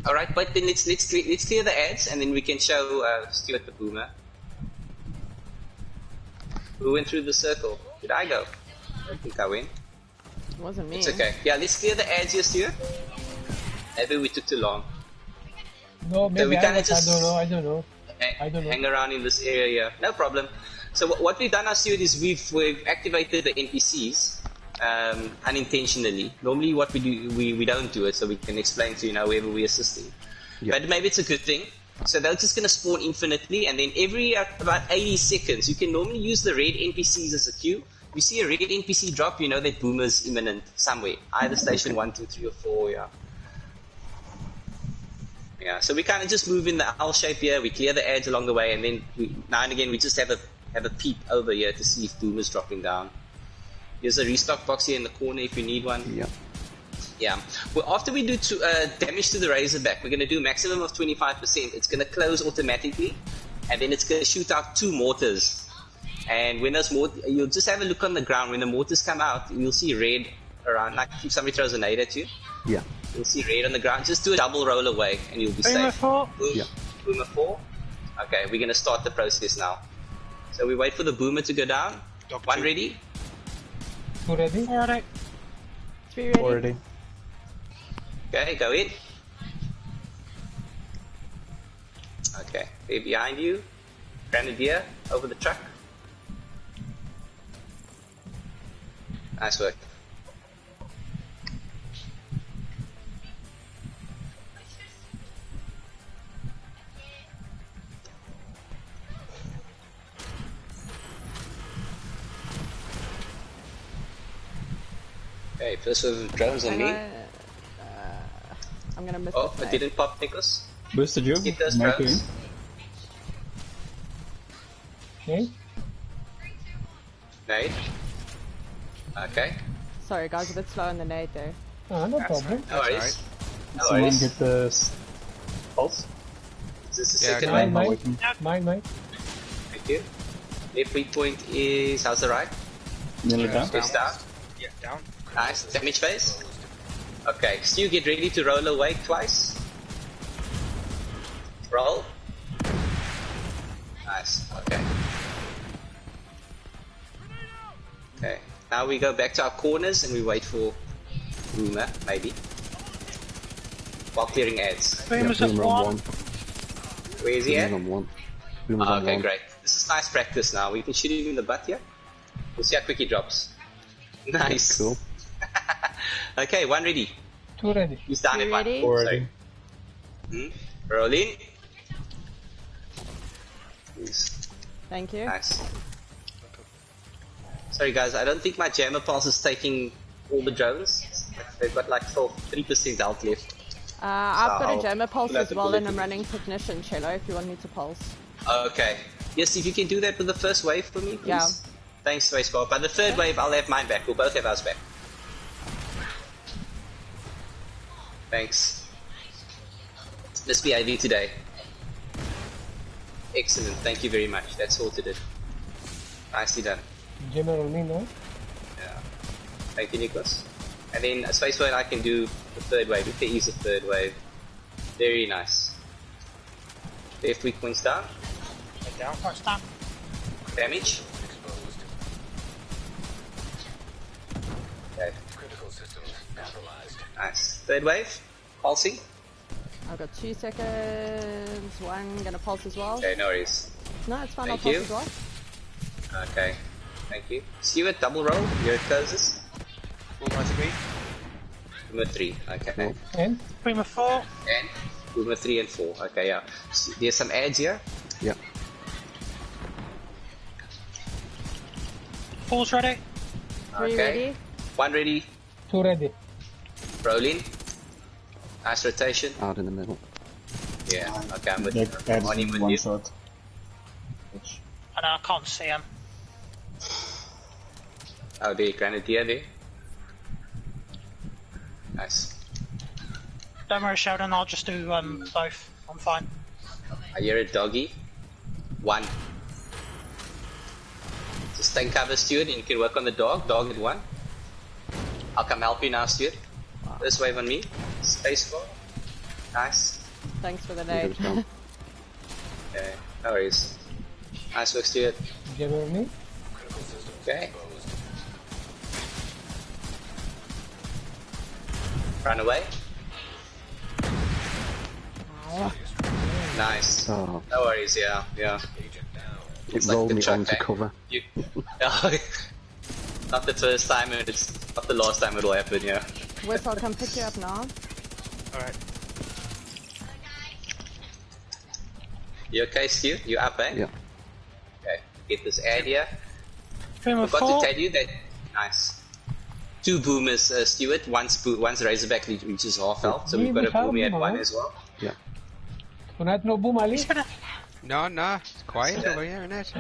All right, but then let's clear the ads, and then we can show Stuart the boomer. Who went through the circle? Did I go? I don't think I went. It wasn't me. It's okay. Yeah, let's clear the ads here, Stuart. Maybe we took too long. No, maybe we I kinda was, just- I don't know. I don't know. Hang around in this area here. No problem. So what we've done, Stuart, is we've activated the NPCs unintentionally. Normally what we do, we don't do it, so we can explain to whoever we're assisting. Yeah. But maybe it's a good thing. So they're just going to spawn infinitely, and then every about 80 seconds, you can normally use the red NPCs as a queue. You see a red NPC drop, you know that boomer's imminent somewhere. Either station 1, 2, 3, or 4, yeah. Yeah, so we kind of just move in the L shape here, we clear the ads along the way, and then now and again we just have a peep over here to see if boomer's dropping down. There's a restock box here in the corner if you need one. Yeah. Yeah. Well, after we do damage to the Razorback, we're going to do a maximum of 25%. It's going to close automatically, and then it's going to shoot out 2 mortars. And when those mortars, you'll just have a look on the ground. When the mortars come out, you'll see red around, like if somebody throws a nade at you. Yeah. You'll see red on the ground. Just do a double roll away and you'll be Boomer safe. 4. Boom. Yeah. Boomer 4. Okay, we're gonna start the process now. So we wait for the boomer to go down. Dog 1 two. ready. 2 ready? 4 ready. 3 ready. Already. Okay, go in. Okay, they're behind you. Grenadier, over the truck. Nice work. Okay, first with drones on Hang me. on, I'm gonna miss Oh, this I wave. didn't pop Nicholas. Boosted you. Get those Mark you drones. in. Okay. Nade. Okay, Sorry guys, a bit slow on the nade there. No problem. no worries. alright. No Someone worries. get the pulse. Is this the Yeah, second go wave? Mine, waiting. mine. Thank you. Left weak point is, how's the right? Nearly down. Face down. Yeah, down. Nice. Damage phase. Okay, Stu, get ready to roll away twice. Roll. Nice. Okay. Okay. Now we go back to our corners and we wait for Boomer, maybe. While clearing ads. Boomer's at Boomer on 1. 1. Where is he Boomer's at? on 1. Boomer's on Okay, 1. great. This is nice practice now. We can shoot him in the butt here. We'll see how quick he drops. Nice. Cool. Okay, 1 ready. 2 ready. He's down at 1. Ready? Already. Roll in. Nice. Thank you. Nice. Sorry guys, I don't think my jammer pulse is taking all the drones. They've got like 3% health left. I've got So, a jammer pulse we'll have as to well pull and it I'm in. running technician cello if you want me to pulse. Okay. Yes, if you can do that with the first wave for me, please. Yeah. Thanks, Space Squad. By the third wave, I'll have mine back. We'll both have ours back. Thanks. Let's be IV today. Excellent. Thank you very much. That's sorted it. Nicely done. General me, no? Yeah. Thank you, Nicholas. And then Space Wave, I can do the third wave. If there is a third wave. Very nice. Left weak points down. Head down. Right, stand. Damage. Okay. Nice. Third wave. Pulsing. I've got 2 seconds. 1 gonna pulse as well. Okay, no worries. No, it's fine. Thank I'll you. pulse as well. Okay. Thank you. Stuart, double roll. Here it closes. Boomer 3. Boomer 3. Okay. And? Boomer 4. And Boomer 3 and 4. Okay, yeah. There's some ads here. Yeah. 4's ready. 3 Okay. ready. 1 ready. 2 ready. Rolling. Nice rotation. Out in the middle. Yeah. Okay, I'm with Like, you. adds On him with one you. shot. I know, I can't see him. Oh, there. Grenadier there. Nice. Don't worry, Sheldon, I'll just do both. I'm fine. I hear a doggy. 1. Just take cover, Stuart, and you can work on the dog. Dog at 1. I'll come help you now, Stuart. This wave on me. Space 4. Nice. Thanks for the He goes nade. down. Okay, no worries. Nice work, Stuart. General me. Okay. Run away. Nice. Oh, No worries, yeah. it Looks like rolled the me truck, onto eh? cover. You... Not the first time, and it's not the last time it'll happen, yeah. Wes, I'll come pick you up now. Alright. You okay, Stu? You up, eh? Yeah. Okay, get this ad here. Boomer Forgot 4. to tell you that... Nice. 2 boomers, Stuart. Once Razorback reaches half health, so we've got a boomy at 1 as well. Yeah. Vanuit no boom, Ali. He's gonna... No, it's quiet over here, isn't it?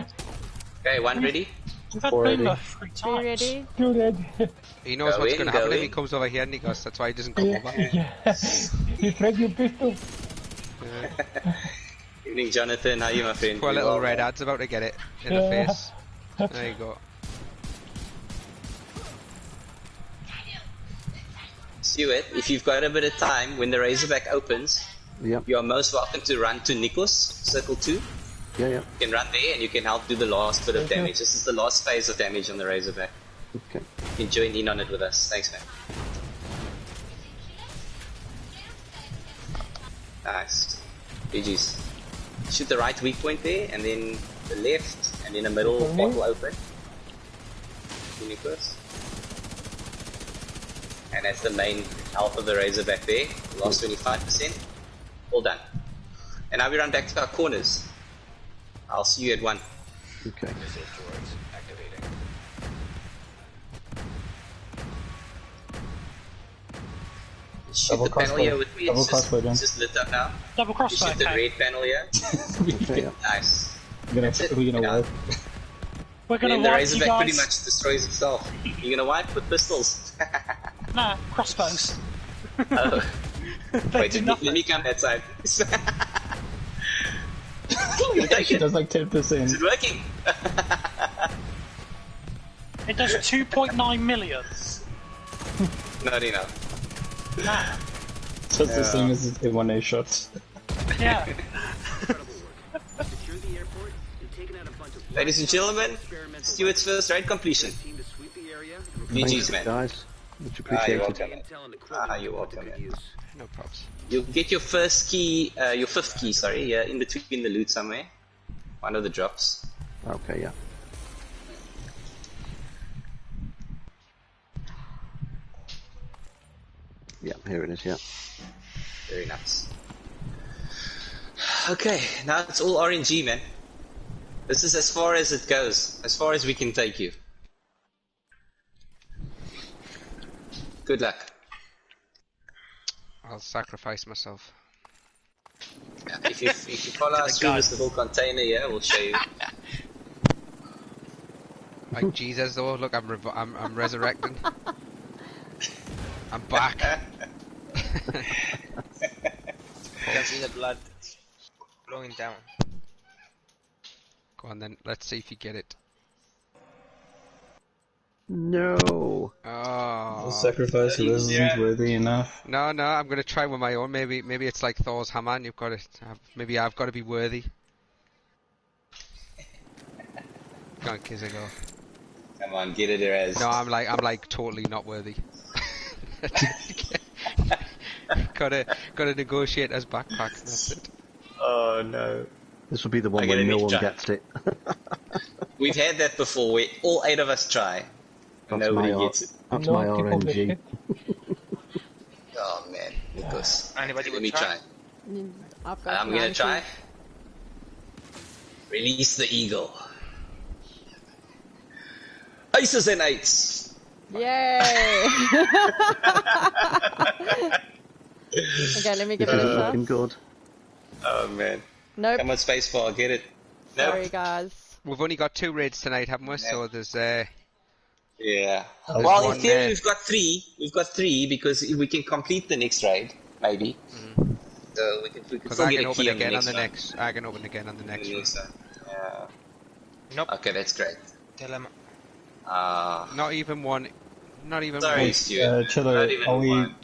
Okay, 1 ready. We've had Already. Boomer 3 3 times. ready. 2 ready. He knows Go what's in, going to go happen if in. he comes over here, Nikos. That's why he doesn't come over. Yeah. He's ready, pistol. Evening, Jonathan. How are you, my friend? Poor You little well? red ad's about to get it in the Yeah. face. There you go. Stuart, if you've got a bit of time, when the Razorback opens, Yep. you are most welcome to run to Nikos, Circle 2. Yeah. You can run there and you can help do the last bit of Thank you. damage. This is the last phase of damage on the Razorback. Okay. You can join in on it with us. Thanks, man. Nice. GG's. Shoot the right weak point there, and then the left, and then the middle For me? portal open. Universe. And that's the main health of the Razorback there. Lost 25%. All done. And now we run back to our corners. I'll see you at 1. Okay. Missile droids activating. Shoot Double the panel crossbow. here with me. Double It's crossbow, John. it's just lit up now. Double You crossbow. shoot the Okay. red panel here. Okay, yeah. Nice. We're That's it. gonna Yeah. wipe. We're gonna Then the wipe you Razorback pretty guys. much destroys itself. You're gonna wipe with pistols. Nah, crossbows. Oh. They Wait, do let nothing. me come that side. Is She does like 10%. it working? It does 2.9 million. Not enough. Nah. So it's the same as in 1A shots. Yeah. Incredible work. Secure the airport and taken out a bunch of Ladies and gentlemen, experimental Stuart's first raid completion. team to sweep the area. GG's, man. Guys, much You're appreciated. welcome, man. Intel and equipment You're to put to welcome, good man. use. No props. You'll get your first key, your 5th key, sorry, yeah, in between the loot somewhere. One of the drops. Okay, yeah. Yeah, here it is, yeah. Very nice. Okay, now it's all RNG, man. This is as far as it goes, as far as we can take you. Good luck. I'll sacrifice myself. If you follow us through this little container here, we'll show you. Like Jesus, though. Look, I'm resurrecting. I'm back. You can see the blood flowing down. Go on then. Let's see if you get it. No. Oh. The sacrifice wasn't worthy enough. No, I'm gonna try with my own. Maybe it's like Thor's hammer, and you've got to. Maybe I've got to be worthy. Go on, kiss it, go. Come on, get it, Eraz. No, I'm like totally not worthy. gotta negotiate as backpack. That's it. Oh no. This will be the one I where get a no neat one try. gets it. We've had that before where all 8 of us try. And That's nobody my gets it. That's No, my people get RNG. it. Oh man, Nikos. Anybody Let would me try. I've got I'm gonna 90. try. Release the eagle. Aces and 8s. Yay! Okay, let me give it This a isn't shot. looking good. Oh man. Nope. Come on, spacebar, get it. Sorry, Nope. guys. We've only got 2 raids tonight, haven't we? So there's Yeah. There's Well, in one theory, there. we've got 3. We've got 3 because we can complete the next raid, maybe. So we can because still I get can a open key again on on the the next. I can open again on the next one. Yeah. Nope. Okay, that's great. Dilemma. Not even one. Not even Sorry, one. Stuart. Chiller, Not even are we? one.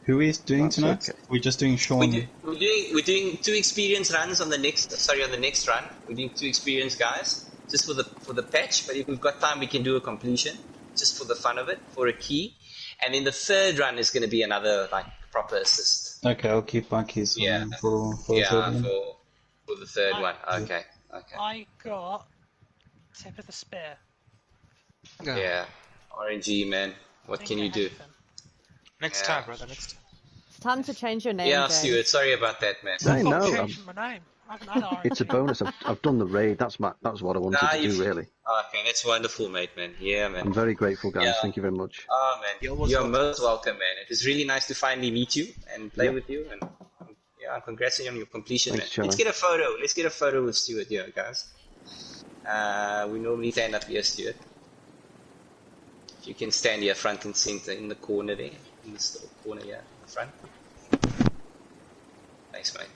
Who are we doing That's tonight? okay. We're just doing Sean. We're doing 2 experience runs on the next. Sorry, on the next run. We're doing 2 experience guys just for the patch. But if we've got time, we can do a completion just for the fun of it, for a key. And then the 3rd run is going to be another like proper assist. Okay, I'll keep my keys Yeah. for the Yeah, third one. for the 3rd one. Okay. I got tip of the spear. Yeah. Yeah. RNG, man. What Didn't can you get do? anything. Next Yeah. time, brother. Next time. It's time to change your name, Yeah, James. Stuart. Sorry about that, man. I I've know. changed my name. I haven't had It's a RNG. bonus. I've done the raid. That's what I wanted to do, really. Okay, that's wonderful, mate, man. Yeah, man. I'm very grateful, guys. Yeah. Thank you very much. Oh, man. You're You're most most welcome, man. It was really nice to finally meet you and play Yeah. with you. And yeah, congrats on your completion, Thanks, man. Let's Chilla. get a photo. Let's get a photo with Stuart here, guys. We normally stand up here, Stuart. If you can stand here front and center in the corner there. In this little corner here in the front. Thanks, mate.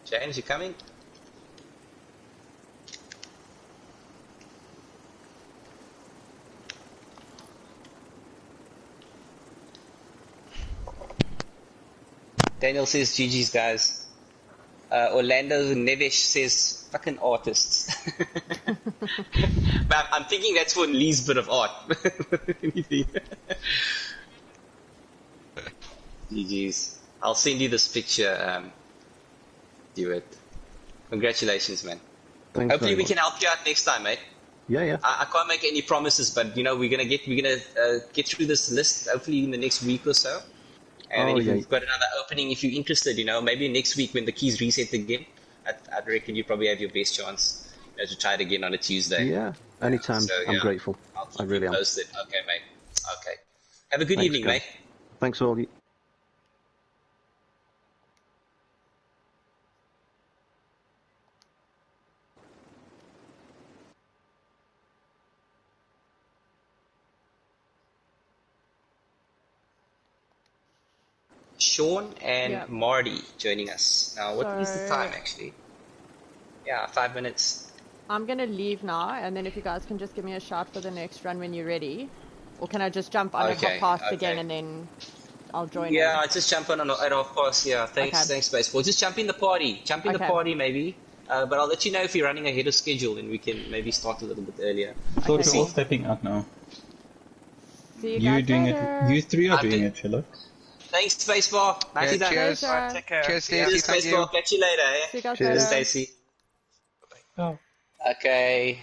James, you coming? Daniel says GG's guys. Orlando Nevesh says fucking artists. But I'm thinking that's for Lee's bit of art. Anything. GG's. I'll send you this picture, Stuart. Congratulations, man. Thanks Hopefully very we much. can help you out next time, mate. Yeah. I can't make any promises, but you know we're gonna get through this list hopefully in the next week or so. And then if you've got another opening, if you're interested, you know, maybe next week when the keys reset again, I'd reckon you probably have your best chance, you know, to try it again on a Tuesday. Yeah, anytime. So, I'm grateful. I'll keep I really you am. posted. Okay, mate. Okay. Have a good Thanks, evening, guys. mate. Thanks, all. Sean and Yep. Marty joining us. Now, what is the So- time actually? Yeah, 5 minutes. I'm gonna leave now, and then if you guys can just give me a shout for the next run when you're ready, or can I just jump on Okay, and hop past okay. again, and then I'll join Yeah, in? I just jump on at half past. Yeah, thanks, Okay. baseball. Just jump in the party. Jump in the Okay. party, maybe. But I'll let you know if you're running ahead of schedule, and we can maybe start a little bit earlier. I thought Okay, we're all cool. stepping out now. See you You guys doing later. it? You three are I'm doing doing- it, Chilla. Thanks, baseball. Nicely done. cheers. Pleasure. Take care. Cheers, See ya. Stacey. Cheers, Thank baseball. you. Catch you later. Eh? See you guys Cheers. later. Stacey. Oh. Okay.